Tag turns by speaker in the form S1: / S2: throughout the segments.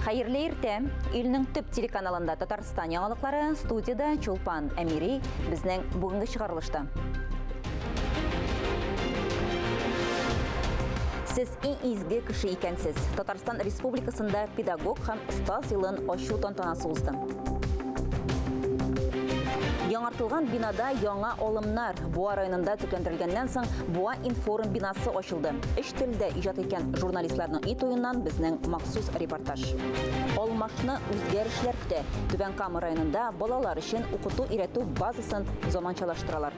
S1: Хайырлы иртә, илнең төп телеканалында Татарстан яңалыклары, студияда Чулпан Әмири безнең бүгенге чыгарылышта. Сез изге кеше икәнсез. Татарстан Республикасында педагог һәм остаз елын ачу тантанасы узды. Яңартылган бинада яңа алымнар Буа районында төпләндерелгәннән соң Буа информ бинасы ачылды. Эш телдә иҗат иткән журналистларның ит уеннан безнең махсус репортаж. Алмашны үзгәрешләр көтә. Түбән Кама районында балалар өчен укыту-өйрәтү базасын заманчалаштыралар.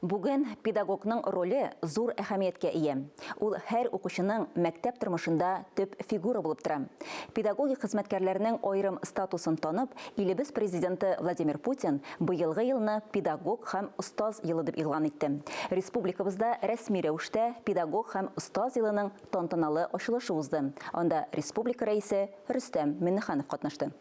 S1: Бүген педагогның роле зур әһәмияткә ия. Ул һәр укучының мәктәп тормышында төп фигура булып тора. Педагогик хезмәткәрләрнең аерым статусын танып, илебез президенты Владимир Путин быелгы елны педагог һәм остаз елы дип игълан итте. Республикабызда рәсми рәвештә педагог һәм остаз елының тантаналы ачылышы узды. Анда республика рәисе Рөстәм Миннеханов катнашты.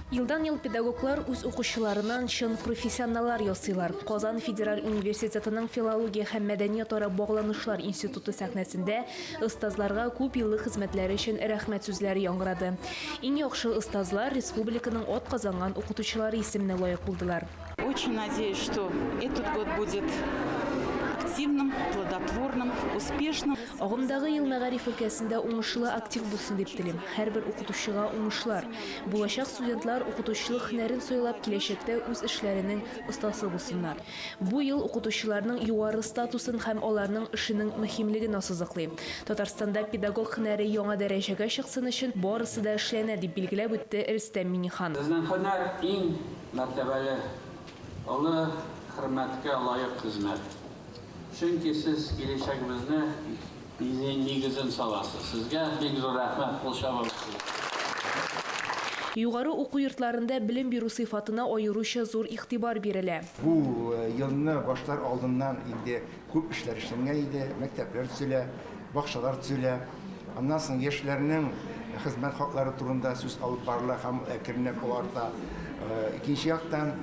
S2: Елдан-ел педагоглар үз укучыларынан чын профессионаллар ясыйлар. Казан Федераль университетының филология һәм мәдәният ара багланышлар институты сәхнәсендә остазларга күп еллык хезмәтләре өчен рәхмәт сүзләре яңгырады. Иң яхшы остазлар республиканың атказанган укытучылары исеменә лаек булдылар.
S3: Очень надеюсь, что этот год будет активным, плодотворным, успешным.
S2: Агымдагы ел мәгариф өлкәсендә уңышлы актив булсын дип телим. Һәрбер укытучыга уңышлар. Булачак студентлар укытучылык һөнәрен сайлап киләчәктә үз эшләренең остасы булсыннар. Бу ел укытучыларның югары статусын һәм аларның эшенең мөһимлеген ассызыклый. Татарстанда педагог һөнәре яңа дәрәҗәгә чыксын өчен барысы да эшләнә дип билгеләп үтте Рөстәм Миннеханов.
S4: Безнең һөнәр иң мәртәбәле, олы хөрмәткә лаек хезмәт. Чөнки сез киләчәгебезне нигезен саласыз. Сезгә бик зур рәхмәт булышабыз.
S2: Югары уку йортларында белем бирү сыйфатына аеруча зур игътибар бирелә.
S5: Бу елны башлар алдыннан инде күп эшләр эшләнгән иде, мәктәпләр төзелә, бакчалар төзелә. Аннан соң яшьләрнең хезмәт хаклары турында сүз алып барыла һәм әкренләп аларда. Икенче яктан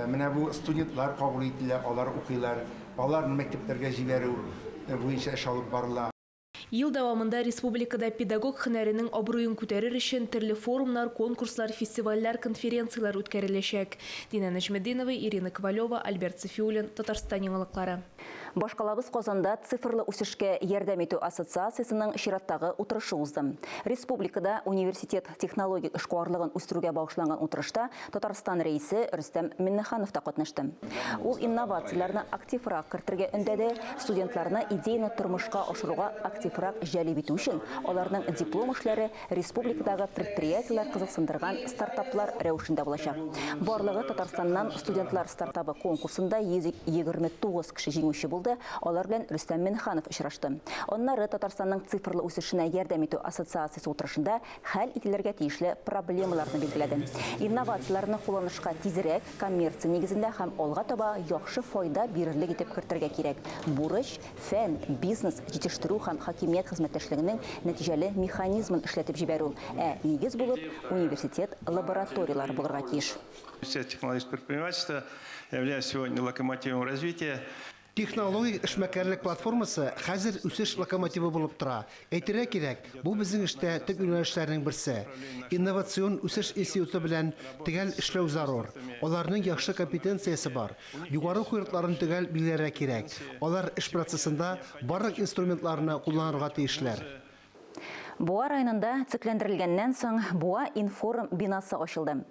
S5: менә бу студентлар кабул ителә, алар укыйлар. Аларны мәктәпләргә җибәрү буенча эш алып барыла.
S2: Ел дәвамында республикада педагог һөнәренең абруен күтәрер өчен төрле форумнар, конкурслар, фестивальләр, конференциялар үткәреләчәк. Дина Нәҗмәдинова, Ирина Ковалева, Альберт Сафиуллин, Татарстан яңалыклары.
S1: Башкалабыз Казанда цифрлы үсешкә ярдәм итү ассоциациясының чираттагы утырышы узды. Республикада университет технологик эшкуарлыгын үстерүгә багышланган утырышта Татарстан рәисе Рөстәм Миннеханов та катнашты. Ул инновацияләрне активрак кертергә өндәде, студентларны идеяны тормышка ашыруга активрак җәлеп итү өчен аларның диплом эшләре республикадагы предприятиеләр кызыксындырган стартаплар рәвешендә булачак. Барлыгы Татарстаннан студентлар стартапы конкурсында 129 кеше җиңүче булды. Алар белән Рөстәм Миннеханов очрашты. Аннары Татарстанның цифрлы үсешенә ярдәм итү ассоциациясе утырышында хәл ителергә тиешле проблемаларны билгеләде. Инновацияларны кулланышка тизрәк, коммерция нигезендә һәм алга таба яхшы файда бирерлек итеп кертергә кирәк. Бурыч, фән, бизнес, җитештерү һәм хакимият хезмәттәшлегенең нәтиҗәле механизмын эшләтеп җибәрү. Нигез булып университет лабораториялары булырга тиеш.
S6: Университет технологического предпринимательства является сегодня локомотивом развития.
S7: Технологик эшмәкәрлек платформасы хәзер үсеш локомотивы булып тора. Әйтергә кирәк, бу безнең эштә төп юнәлешләрнең берсе. Инновацион үсеш институты белән төгәл эшләү зарур. Аларның яхшы компетенциясе бар. Югары хуҗалыкларын төгәл билгеләргә кирәк. Алар эш процессында барлык инструментларны кулланырга тиешләр.
S1: Буа районында циклендерелгәннән соң Буа информ бинасы ачылды.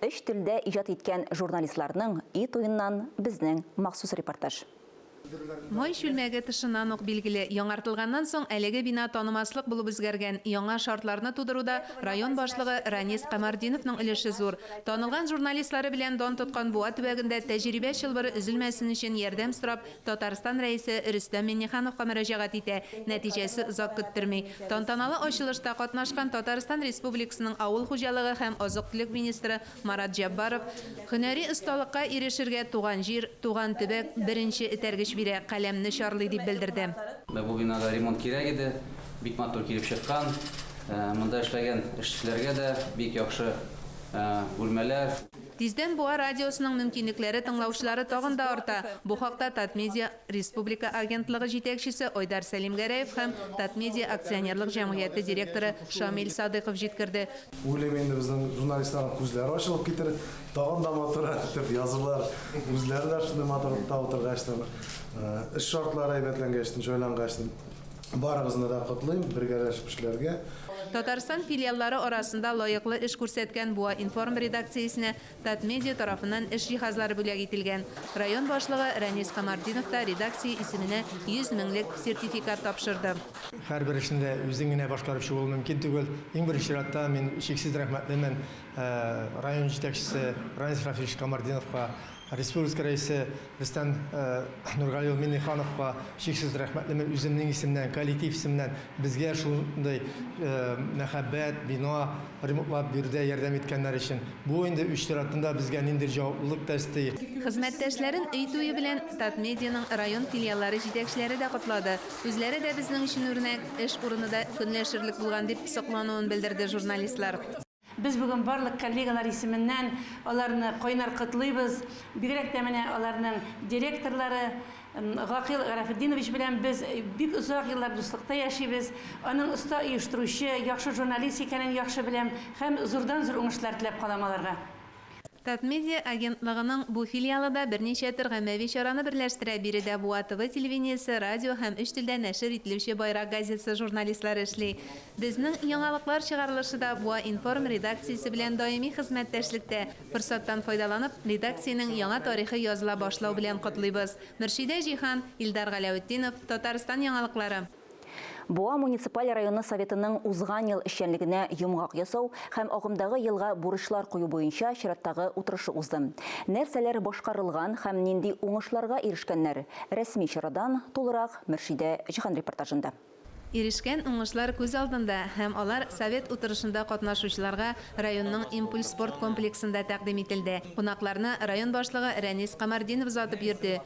S1: Эш телдә иҗат иткән журналистларның ит уеннан безнең махсус репортаж.
S8: Май шүлмәге тышыннан ук билгеле, яңартылганнан соң әлеге бина танымаслык булып үзгәргән, яңа шартларны тудыруда район башлыгы Ранис Камардиновның өлеше зур. Танылган журналистлары белән дан тоткан Буа төбәгендә тәҗрибә чылбыры өзелмәсен өчен ярдәм сорап Татарстан рәисе Рөстәм Миннехановка мөрәҗәгать итә. Нәтиҗәсе озак көттерми. Тантаналы ачылышта катнашкан Татарстан Республикасының авыл хуҗалыгы һәм азык-төлек министры Марат Җаббаров һөнәри осталыкка ирешергә туган җир, туган төбәк беренче этәргеч бирә, каләмне шарлый дип белдерде.
S9: Бу бинада ремонт кирәк иде, бик матур килеп чыккан. Монда эшләгән эшчеләргә дә бик яхшы бүлмәләр.
S8: Тиздән Буа радиосының мөмкинлекләре тыңлаучылары тагын да арта. Бу хакта Татмедиа Республика агентлыгы җитәкчесе Ойдар Сәлимгәрәев һәм Татмедиа акционерлык җәмгыяте директоры Шамил Садыйков җиткерде.
S10: Уйлыйм инде безнең журналистларның күзләре ачылып китер, тагын да матур итеп язылар. Үзләре дә шундый матур утыргачлар. Эш шартлары әйбәтләнгәч, җайлангач, барыгызны да котлыйм, бергәләшеп эшләргә.
S8: Татарстан филиаллары арасында лаеклы эш күрсәткән Буа информ редакциясенә Татмедиа тарафыннан эш җиһазлары бүләк ителгән. Район башлыгы Рәнис Камардинов та редакция исеменә 100 меңлек сертификат тапшырды.
S11: Һәрбер эшендә үзең генә башкарып чыгу мөмкин түгел. Иң беренче чиратта мин шексез рәхмәтлемен район җитәкчесе Рәнис Рафич Камардиновка, Республика рәисе Рөстәм Нургалиев Миннихановка шексез рәхмәтлемен үземнең исемнән, коллектив исеменнән безгә шундый мәхәббәт, бина ремонтлап бирдә ярдәм иткәннәр өчен. Бу инде үч чиратында безгә ниндидер җаваплылык тәсти.
S8: Хезмәттәшләрен өйтүе белән Татмедианың район филиаллары җитәкчеләре дә котлады. Үзләре дә безнең өчен үрнәк, эш урынында көнләшерлек булган дип соклануын белдерде журналистлар.
S12: Biz bugün барлык коллегалар исеменнән аларны кайнар котлыйбыз. Бигрәк тә менә аларның директорлары Гакил Гарафетдинович белән без бик озак еллар дуслыкта яшибез. Аның оста оештыручы, яхшы журналист икәнен яхшы беләм һәм зурдан-зур уңышлар теләп калам аларга.
S8: Татмедиа агентлыгының бу филиалында берничә төр гамәви чараны берләштерә. Биредә Буа ТВ телевидениесе, радио һәм өч телдә нәшер ителүче Байрак газетасы журналистлары эшли. Безнең яңалыклар чыгарылышы да Буа информ редакциясе белән даими хезмәттәшлектә. Форсаттан файдаланып, редакциянең яңа тарихы языла башлау белән котлыйбыз. Мөршидә Җихан, Илдар Галәветдинов, Татарстан яңалыклары.
S1: Буа муниципаль районы советының узган ел эшчәнлегенә йомгак ясау һәм агымдагы елга бурычлар кую буенча чираттагы утырышы узды. Нәрсәләр башкарылган һәм нинди уңышларга ирешкәннәр? Рәсми чарадан тулырак Мөршидә Җихан репортажында.
S8: Ирешкән уңышлар күз алдында һәм алар совет утырышында катнашучыларга районның импульс спорт комплексында тәкъдим ителде. Кунакларны район башлыгы Рәнис Камардинов узатып йөрде.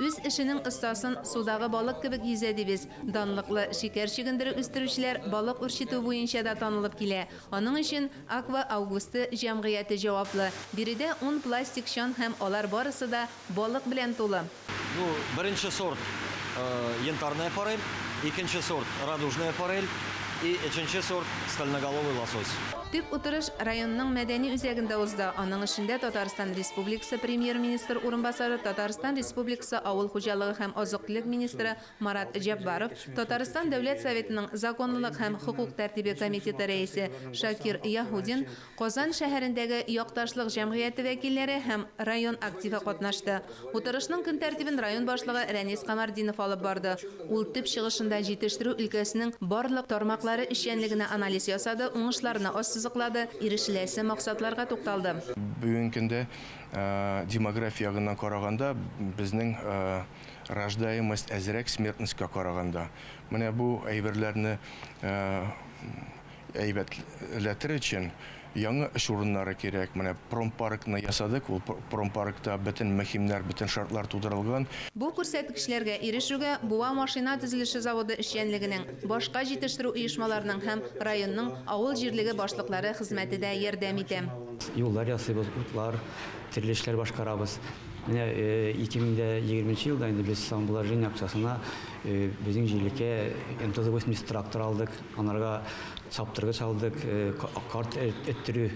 S8: Үз эшенең остасын судагы балык кебек йөзә дибез. Данлыклы шикәр чигендере үстерүчеләр балык үрчетү буенча да танылып килә. Аның өчен Аква Аугусты җәмгыяте җаваплы. Биредә 10 пластик чан һәм алар барысы да балык белән тулы.
S13: Ну, беренче сорт янтарная форель, икенче сорт радужная форель и üçüncü сорт стальноголовый лосось.
S8: Төп утырыш районның мәдәни үзәгендә узды. Аның эшендә Татарстан Республикасы премьер-министр урынбасары, Татарстан Республикасы авыл хуҗалыгы һәм азык-төлек министры Марат Җаббаров, Татарстан Дәүләт Советының законлылык һәм хукук тәртибе комитеты рәисе Шакир Яһудин, Казан шәһәрендәге якташлык җәмгыяте вәкилләре һәм район активы катнашты. Утырышның көн тәртибен район башлыгы Рәнис Камардинов алып барды. Ул төп чыгышында җитештерү өлкәсенең барлык тармаклары эшчәнлегенә анализ ясады, уңышларына сызыклады, ирешеләсе максатларга тукталды.
S14: Бүгенге көндә демография ягыннан караганда безнең рождаемость әзрәк смертностька караганда. Менә бу әйберләрне әйбәтләтер өчен яңа эш урыннары кирәк. Менә промпаркны ясадык. Ул промпаркта бөтен мөһимнәр, бөтен шартлар тудырылган.
S8: Бу күрсәткечләргә ирешүгә Буа машина төзелеше заводы эшчәнлегенең, башка җитештерү оешмаларының һәм районның авыл җирлеге башлыклары хезмәте дә ярдәм итә.
S15: Юллар ясыйбыз, утлар, төрле эшләр башкарабыз. Менә 2020 елда инде без самообложение акчасына безнең җирлеккә МТЗ-80 трактор алдык, анарга саптыргыч алдык, карт эттерү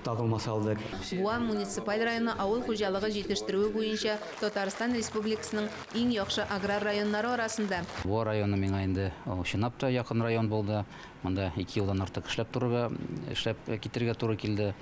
S15: тагылмасы алдык.
S8: Буа муниципаль районы авыл хуҗалыгы җитештерүе буенча Татарстан Республикасының иң яхшы аграр районнары арасында.
S9: Буа районы миңа инде чынлап та якын район булды. Монда 2 елдан артык эшләп китергә туры килде.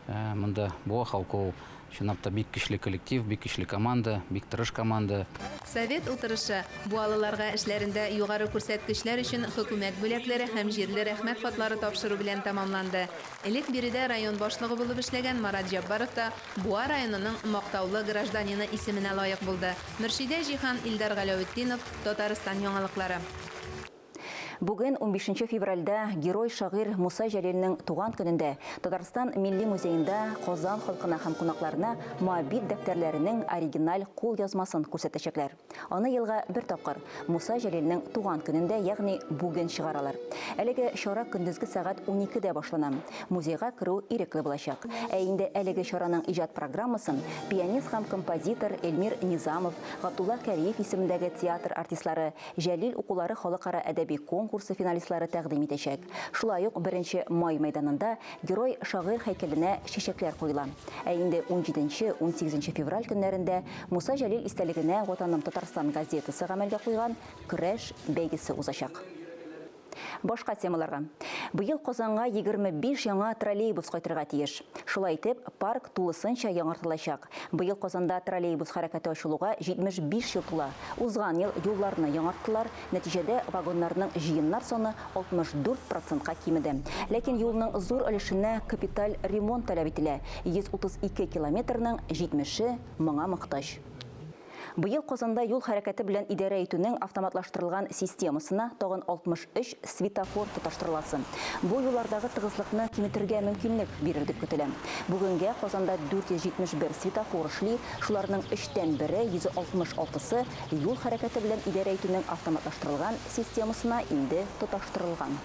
S9: Монда Буа халкы чынлап та бик көчле коллектив, бик көчле команда, бик тырыш команда.
S8: Совет утырышы буалыларга эшләрендә югары күрсәткечләр өчен хөкүмәт бүләкләре һәм җирле рәхмәт хатлары тапшыру белән тамамланды. Элек биредә район башлыгы булып эшләгән Марат Җаббаров та Буа районының мактаулы гражданины исеменә лаек булды. Мөршидә Җихан, Илдар Галәветдинов, Татарстан яңалыклары.
S1: Бүген 15 февральда герой шагыйрь Муса Жәлелнең туган көнендә Татарстан Милли музейында Казан халкына һәм кунакларына моабит дәфтәрләренең оригиналь кул язмасын күрсәтәчәкләр. Аны елга бер тапкыр Муса Жәлелнең туган көнендә, ягъни бүген чыгаралар. Әлеге чара көндезге сәгать 12-дә башлана. Музейга керү ирекле булачак. Ә инде әлеге чараның иҗат программасын пианист һәм композитор Эльмир Низамов, Габдулла Кәриев исемендәге театр артистлары, Жәлил укулары халыкара әдәби конкурсы финалистлары тәкъдим итәчәк. Шулай ук 1 май мәйданында герой шагыйрь һәйкәленә чәчәкләр куела. Ә инде 17-18 февраль көннәрендә Муса Жәлил истәлегенә Ватаным Татарстан газетасы гамәлгә куйган көрәш бәйгесе узачак. Башка темаларга. Быел Казанга 25 яңа троллейбус кайтырга тиеш. Шулай итеп, парк тулысынча яңартылачак. Быел Казанда троллейбус хәрәкәте ачылуга 75 ел тула. Узган ел юлларны яңарттылар, нәтиҗәдә вагоннарның җыеннар саны 64%-ка кимеде. Ләкин юлның зур өлешенә капиталь ремонт таләп ителә. 132 километрның 70-е моңа мохтаҗ. Быел Казанда юл хәрәкәте белән идарә итүнең автоматлаштырылган системасына тагын 63 светофор тоташтырыласы. Бу юллардагы тыгызлыкны киметергә мөмкинлек бирер дип көтелә. Бүгенгә Казанда 471 светофор эшли, шуларның 3тән 166-сы юл хәрәкәте белән идарә итүнең автоматлаштырылган системасына инде тоташтырылган.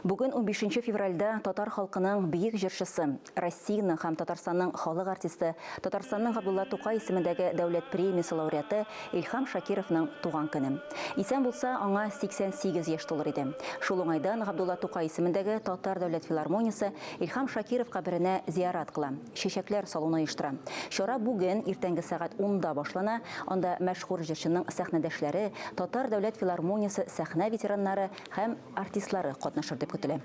S1: Бүген 15 февральда татар халкының бийек җырчысы, Россиянең һәм Татарстанның халык артисты, Татарстанның Габдулла Тукай исемендәге дәүләт премиясе лауреаты Илһам Шакировның туган көне. Исән булса, аңа 88 яшь тулыр иде. Шул уңайдан Габдулла Тукай исемендәге Татар дәүләт филармониясе Илһам Шакиров каберенә зиярат кыла, чәчәкләр салуны оештыра. Чара бүген иртәнге сәгать 10-да башлана. Анда мәшһүр җырчының сәхнәдәшләре, Татар дәүләт филармониясе сәхнә ветераннары һәм артистлары катнашыр дип көтелә.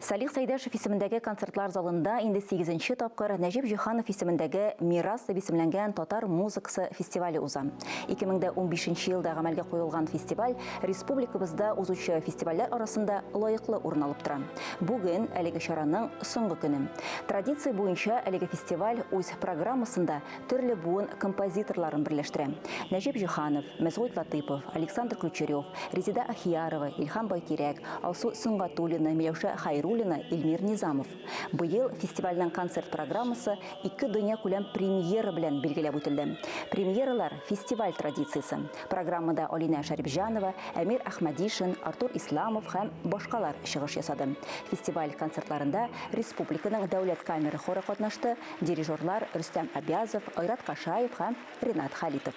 S1: Салих Сәйдәшев исемендәге концертлар залында инде 8-нче тапкыр Нәҗип Җиһанов исемендәге Мирас дип исемләнгән татар музыкасы фестивале уза. 2015 елда гамәлгә куелган фестиваль республикабызда узучы фестивальләр арасында лаеклы урын алып тора. Бүген әлеге чараның соңгы көне. Традиция буенча әлеге фестиваль үз программасында төрле буын композиторларын берләштерә. Нәҗип Җиһанов, Мәсгуд Латыйпов, Александр Ключерев, Резида Ахиярова, Илһам Байтирәк, Алсу Сыңгатуллина, Миләүшә Хайруллина, Эльмир Низамов. Быел фестивальнең концерт программасы 2 дөнья күләм премьера белән билгеләп үтелде. Премьералар фестиваль традициясе. Программада Алина Шарипҗанова, Әмир Әхмәдишин, Артур Исламов һәм башкалар чыгыш ясады. Фестиваль концертларында республиканың дәүләт камера хоры катнашты, дирижерлар Рөстәм Абязов, Айрат Кашаев һәм Ринат Халитов.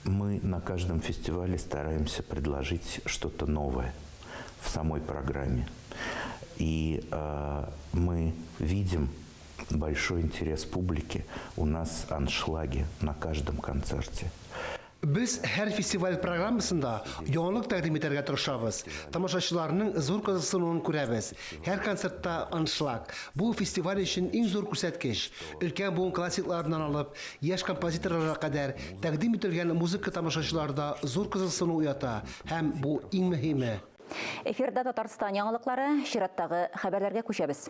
S16: Мы на каждом фестивале стараемся предложить что-то новое в самой программе. И мы видим большой интерес публики. У нас аншлаги на каждом концерте.
S7: Biz her festival programmasında yoğunluk təqdim etərgə tırışabız. Tamaşaçılarının zor kazısını görəbiz. Her konsertdə anşlag. Bu festival için en zor kürsətkiş. Ülkən buğun klassiklarından alıp, yaş kompozitorlara kadar təqdim etilgən muzika tamaşaçılarda zor kazısını uyata. Hem bu en mühimi.
S1: Эфирда Татарстан яңалыклары, чираттагы хәбәрләргә күчәбез.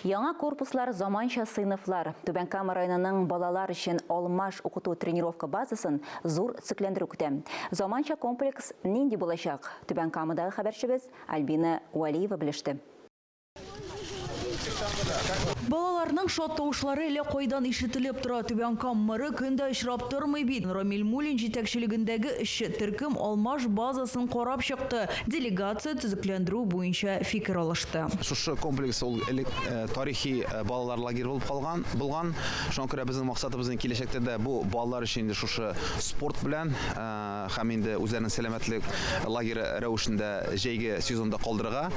S1: Яңа корпуслар, заманча сыйныфлар, Түбән-Кама районының балалар өчен алмаш укыту тренировка базасын зур циклендерү көтә. Заманча комплекс нинди булачак? Түбән-Камадагы хәбәрчебез Альбина Уалиева белеште.
S17: Балаларның шат тавышлары әле кайдан ишетелеп тора. Түбән-Каммары көндә очрап тормый бит. Рамил Мулин җитәкчелегендәге эшче төркем алмаш базасын карап чыкты. Делегация төзекләндерү буенча фикер алышты.
S18: Шушы комплекс ул тарихи балалар лагере булган. Шуңа күрә безнең максатыбыз киләчәктә дә бу балалар өчен инде шушы спорт белән һәм инде үзләренең сәламәтлек лагере рәвешендә җәйге сезонда калдырырга.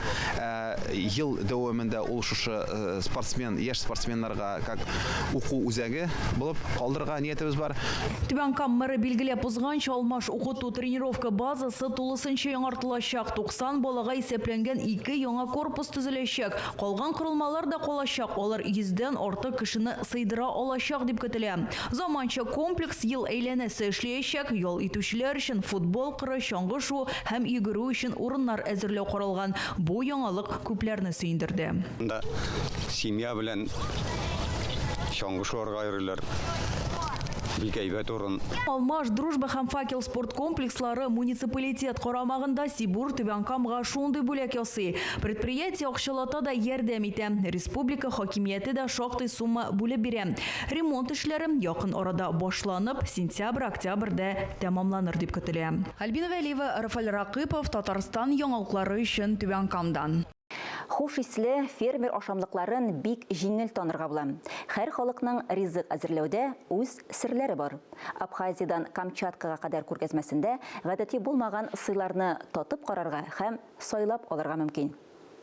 S18: Ел дәвамында ул шушы яшь спортсменнарга как уку үзәге булып калдырырга ниятебез бар.
S17: Түбән-Каммары билгеләп узганча алмаш укыту тренировка базасы тулысынча яңартылачак. 90 балага исәпләнгән 2 яңа корпус төзеләчәк. Калган корылмалар да калачак. Алар 100дән артык кешене сыйдыра алачак дип көтелә. Заманча комплекс ел әйләнәсе эшләячәк. Ял итүчеләр өчен футбол кыры, чаңгы шу һәм йөгерү өчен урыннар әзерләү каралган. Бу яңалык күпләрне сөендерде.
S19: Семья белән чаңгы шуарга йөриләр. бик әйбәт урын.
S17: Алмаш, Дружба һәм Факел спорт комплекслары муниципалитет карамагында Сибур Төбәнкамга шундый бүләк ясый. Предприятие акчалата да ярдәм итә. Республика хакимияте дә шактый сумма бүлеп бирә. Ремонт эшләре якын арада башланып, сентябрь-октябрьдә тәмамланыр дип көтелә. Альбина Вәлиева, Рафаэль Ракыпов, Татарстан яңалыклары өчен Төбәнкамдан.
S1: Хуш исле фермер ашамлыкларын бик җиңел танырга була. Һәр халыкның ризык әзерләүдә үз серләре бар. Абхазиядан Камчаткага кадәр күргәзмәсендә гадәти булмаган сыйларны татып карарга һәм сайлап алырга мөмкин.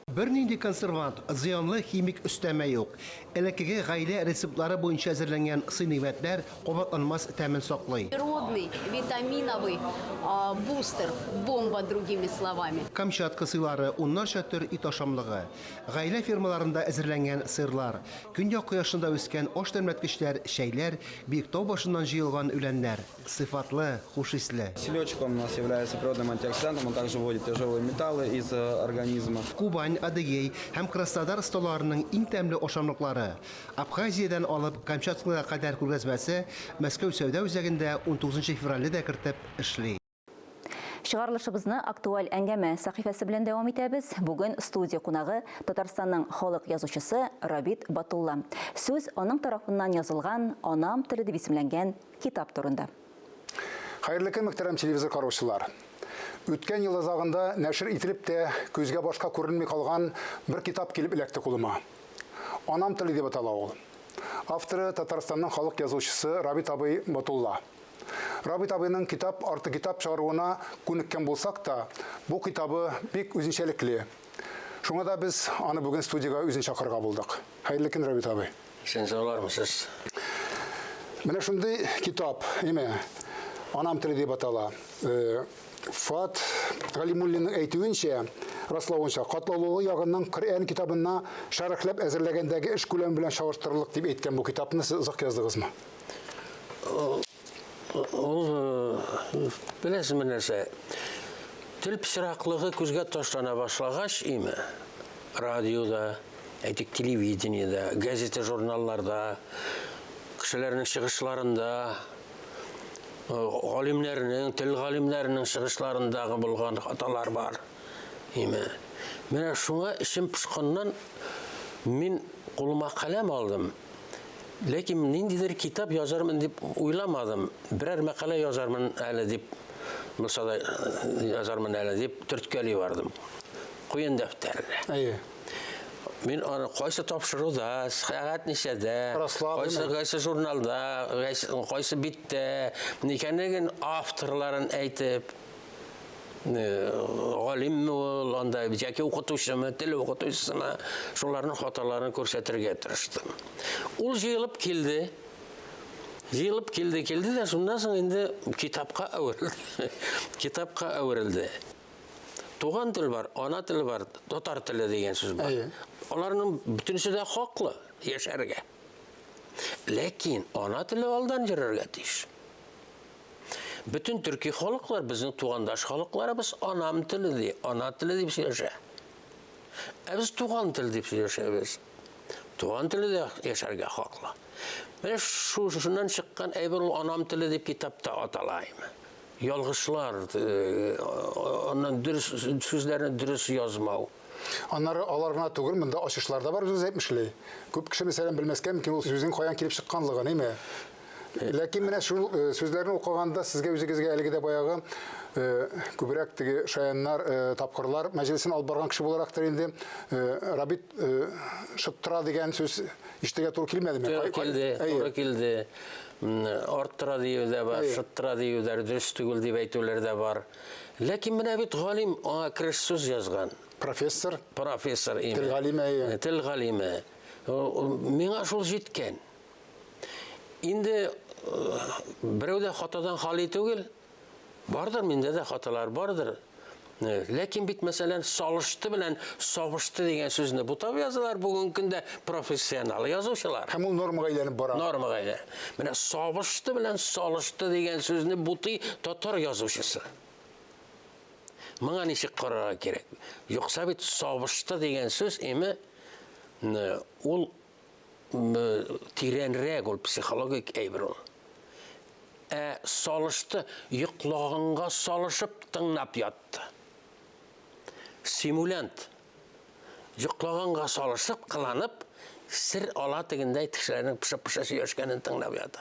S7: Бернинди консервант, зыянлы химик өстәмә юк. Элеккеге гаилә рецептлары буенча әзерләнгән сый-ниғмәтләр кабатланмас тәмен саклый.
S20: Природный, витаминовый бустер, бомба, другими словами.
S7: Камчатка сыйлары, уннарча төр ит ашамлыгы, гаилә фермаларында әзерләнгән сырлар, көньяк кояшында үскән аш тәмләткечләр, чәйләр, биек тау башыннан җыелган үләннәр, сыйфатлы, хуш исле.
S19: Селедочка у нас является природным антиоксидантом, он также вводит тяжелые металлы из организма.
S7: Кубань, Адыгей һәм Краснодар столларының иң тәмле ашамлыклары. Абхазиядан алып Камчаткага кадәр күргәзмәсе Мәскәү сәүдә үзәгендә 19 февральдә кертеп эшли.
S1: Чыгарылышыбызны актуаль әңгәмә сәхифәсе белән дәвам итәбез. Бүген студия кунагы Татарстанның халык язучысы Рабит Батулла. Сүз аның тарафыннан язылган «Анам теле» дип исемләнгән китап турында.
S21: Хәерле көн, мөхтәрәм телевизор караучылар. Үткән ел азагында нәшер ителеп тә күзгә башка күренми калган бер китап килеп эләкте кулыма. «Анам теле» дип атала ул. Авторы Татарстанның халык язучысы Рабит абый Батулла. Рабит абыйның китап арты китап чыгаруына күнеккән булсак та, бу китабы бик үзенчәлекле. Шуңа да без аны бүген студияга үзен чакырга булдык. Хәерле көн, Рабит абый.
S4: Сен саулармысыз?
S21: Менә шундый китап, име, «Анам теле» дип атала. Фат Галимуллинның әйтүенчә, раславынча, катлаулы ягыннан Коръән китабына шәрехләп әзерләгәндәге эш күләме белән чагыштырырлык дип әйткән бу китапны сез озак яздыгызмы?
S4: Беләсезме нәрсә? Тел пычраклыгы күзгә ташлана башлагач, име, радиода, әйтик, телевидениедә, газета, журналларда, кешеләрнең чыгышларында, галимнәрнең, тел галимнәрнең чыгышларындагы булган хаталар бар. Менә шуңа ишем пышканнан мин кулыма каләм алдым. Ләкин ниндидер китап язармын дип уйламадым. Берәр мәкалә язармын әле дип, булса да язармын әле дип төрткәли бардым. Куен дәфтәргә. Мин аны кайсы тапшыруда, сәгать ничәдә, кайсы журналда, кайсы биттә, никәнеген авторларын әйтеп, галимме ул, анда яки укытучымы, тел укытучысымы, шуларның хаталарын күрсәтергә тырыштым. Ул җыелып килде, дә шундан соң инде китапка әверелде. Туган тел бар, ана теле бар, татар теле дигән сүз бар. Аларның бүтүнесе дә хаклы яшәргә. Ләкин ана теле алдан йөрергә тиеш. Бүтүн төрки халыклар, безнең тугандаш халыкларыбыз анам теле ди, ана теле дип сөйләшә. Без туган тел дип сөйләшәбез. Туган теле дә яшәргә хаклы. Менә шуннан чыккан әйбер ул анам теле дип китапта аталайм. Ялгышлар, аннан сүзләрне дөрес язмау.
S21: Аннары алар гына түгел, монда ачышларда бар сүз әйтмешләр. Күп кеше мәсәлән белмәскә мөмкин ул сүзнең каян килеп чыкканлыгын, әйме? Ләкин менә шул сүзләрне укыганда сезгә үзегезгә әлегә дә баягы күбрәк теге шаяннар, тапкырлар мәҗлесен алып барган кеше буларактыр инде Рабит шыттыра дигән сүз ишетергә туры килмәдеме?
S4: Туры килде. Арттыра дию дә бар, шыттыра дию дә дөрес түгел дип әйтүләр дә бар. Ләкин менә бит галим аңа кереш сүз язган.
S21: Профессор,
S4: тел галиме. Тел галиме. Миңа шул җиткән. Инде берәүдә хатадан хали түгел, бардыр, миндә дә хаталар бардыр. Ләкин бит мәсәлән салышты белән сабышты дигән сүзне бутап язалар бүген көндә профессионал язучылар.
S21: Һәм ул нормага әйләнеп бара.
S4: Нормага әйләнә. Менә сабышты белән салышты дигән сүзне бутый татар язучысы. Моңа ничек карарга кирәк? Юкса бит сабышты дигән сүз эме ул тирәнрәк, ул психологик әйбер ул. Салышты, йоклағанға салышып тыңнап ятты. Симулянт. Йоклағанға салышып, қыланып, сір ала тегіндей тікшілерінің пішіп-піші сөйешкенін тыңнап ятты.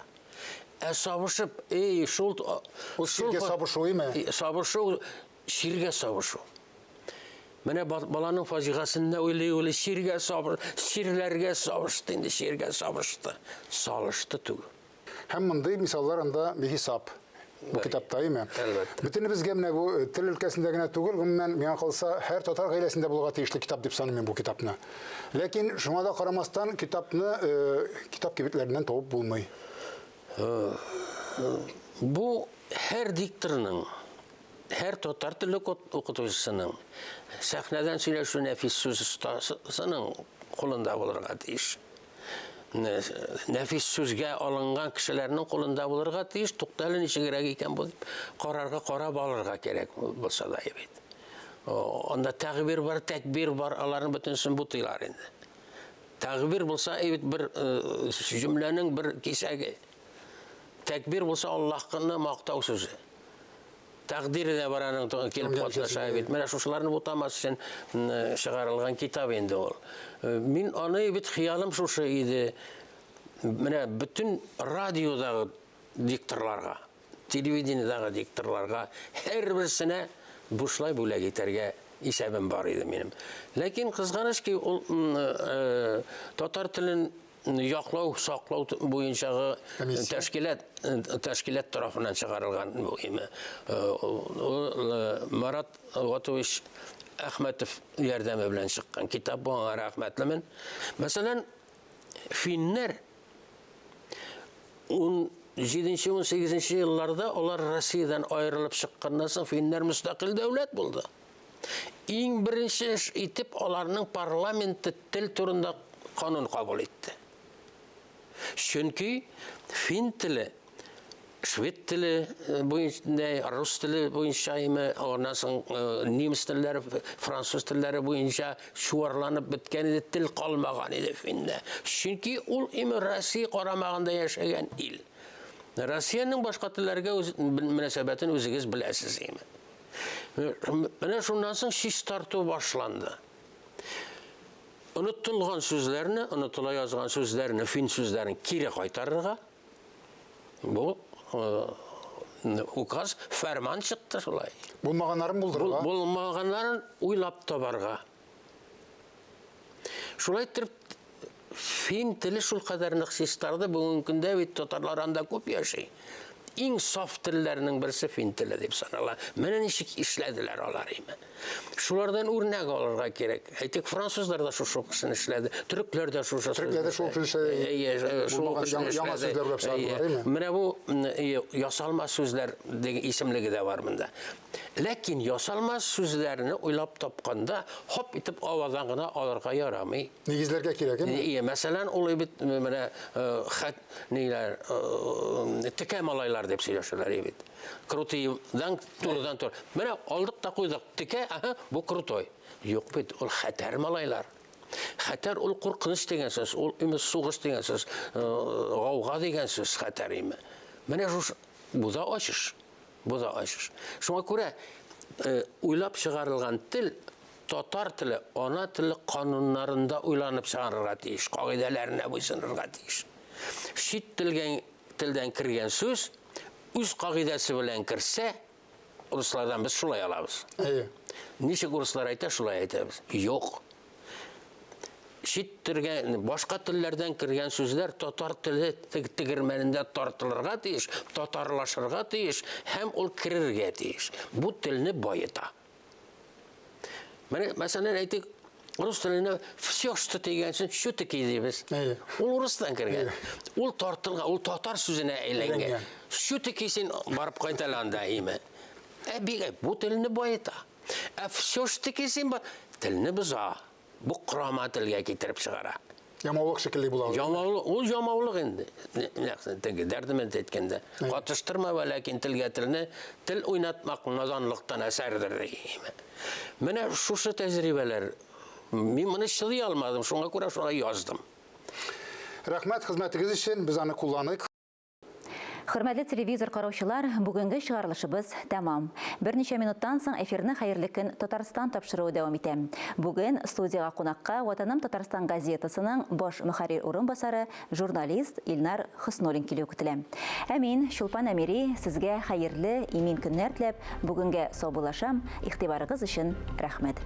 S4: Сабышып,
S21: Ширге сабышу еме?
S4: Сабышу, ширге сабышу. Мене баланың фазиғасында ойлы ширге сабышты, ширлерге сабышты, енді ширге сабышты, салышты түгі.
S21: Һәм мындай мисалларында бихисап бу китапта еме? Бүтін бізге менә бу тел өлкәсендә генә түгел, гомумән миңа калса һәр татар гаиләсендә булырга тиешле китап дип саныйм бу китапны. Ләкин шуңа да карамастан китапны китап кибетләреннән табып булмый.
S4: Бу һәр дикторның, һәр татар теле укытучысының сәхнәдән сөйләшү нәфис сүз остасының кулында булырга тиеш. Нәфис сүзгә алынган кешеләрнең кулында булырга тиеш, тукталы ничегрәк икән бу карап алырга кирәк булса да бит. Анда тәгъбир бар, тәкбир бар, аларның бөтенсен бутыйлар инде. Тәгъбир булса, бер җөмләнең бер кисәге. Тәкбир булса Аллаһны мактау сүзе. Тәкъдире дә бар аның килеп катнаша бит. Менә шушыларны бутамас өчен чыгарылган китап инде ул. Мин аны бит хыялым шушы иде. Менә бүтән радиодагы дикторларга, телевидениедагы дикторларга һәрберсенә бушлай бүләк итәргә исәбем бар иде минем. Ләкин кызганыч ки ул татар телен яклау, саклау буенча тәшкилат тарафыннан чыгарылган бу име. Марат Гатович Әхмәтов ярдәме белән чыккан китап, буга рәхмәтлемен. Мәсәлән, финнәр 17-18 елларда алар Россиядан аерылып чыкканнан соң финнәр мустақил дәүләт булды. Иң беренче итеп аларның парламенты тел турында канун кабул итте. Чөнки фин теле, швед теле буенча, рус теле буенча, оннан соң немец телләре, француз телләре буенча шуарланып беткән иде, тел калмаган иде финдә. Чөнки ул Россия карамагында яшәгән ил. Россиянең башка телләргә мөнәсәбәтен үзегез беләсез име. Менә шуннан соң шиш тарту башланды. Unutulgan sözlerini, unutula yazgan sözlerini, fin sözlerini kiri kaytarırga. Bu ukaz, ferman çıktı şulay.
S21: Bulmaganların buldurga?
S4: Bulmaganların uylap tabarga. Şulay tirip fin tili şul kadar nıksistardı, bugün günde bit tatarlarında köp yaşay. İng saf tillerinin birisi fin tili deyip sanırlar. Menen işik işlediler olarıyım. Şulardan örnek olurga gerek. Aytek Fransızlar da şu kısını işledi. Türkler de şu
S21: Türkler de şu kısını yana sözler yapsalar değil mi?
S4: Mene bu yasalma sözler isimligi de var bunda. Lakin yasalma sözlerini uylap tapkanda hop itip avazdan gına alırga yaramay.
S21: Negizlerge gerek mi?
S4: Mesela oluyor bit mene neyler tekem alaylar deyip söyleşirler evet. Krutiydan turdan tur. Mene aldık da koyduk teke bu krutoy. Yok bit ol xatar malaylar. Xatar ol qorqыныч деген сөз, ol ümit soğuş деген söz, gavga деген söz xatar ime. Mene bu da açış. Bu da açış. Şuna göre uylap çıkarılgan til tatar tili, ana tili kanunlarında uylanıp çıkarılga tiyiş, kaidelerine boysunurga tiyiş. Şit tilden kirgen söz, üz kaidesi bilen kirse, Ruslardan biz şulay alabız. Nişik Ruslar ayta şulay aytabız. Yok. Şit başka tillerden kirgen sözler tatar tili tigirmeninde tartılırga tiyiş, tatarlaşırga tiyiş, hem ol kirirge tiyiş. Bu tilini bayıta. Mesela aytik Rus tiline все что degensin şu tiki deyimiz. Ol Rus'tan kirgen. Ol tartılga, ol tatar sözüne eylengen. Şu tikisin barıp kaytalanda ime. Bu tilini bayıta. Все что tikisin tilini buza. Bu kurama tilge getirip çıkara.
S21: Yamavlık şekilde bulalım.
S4: Ol yamavlık indi. Derdiment etkende. Katıştırma ve lakin tilini til oynatmak nazanlıktan eserdir. Mene şu tecrübeler, men bunu şılay almadım, şuna göre şuna yazdım.
S21: Rahmet hizmetiniz için biz onu kullanık.
S1: Хөрмәтле телевизор караучылар, бүгенге чыгарылышыбыз тәмам. Берничә минуттан соң эфирне хәерле көн Татарстан тапшыруы дәвам итә. Бүген студияга кунакка Ватаным Татарстан газетасының баш мөхәррир урынбасары журналист Илнар Хөснолин килү көтелә. Ә мин Шулпан Әмири сезгә хәерле имин көннәр теләп, бүгенгә саубуллашам. Игътибарыгыз өчен рәхмәт.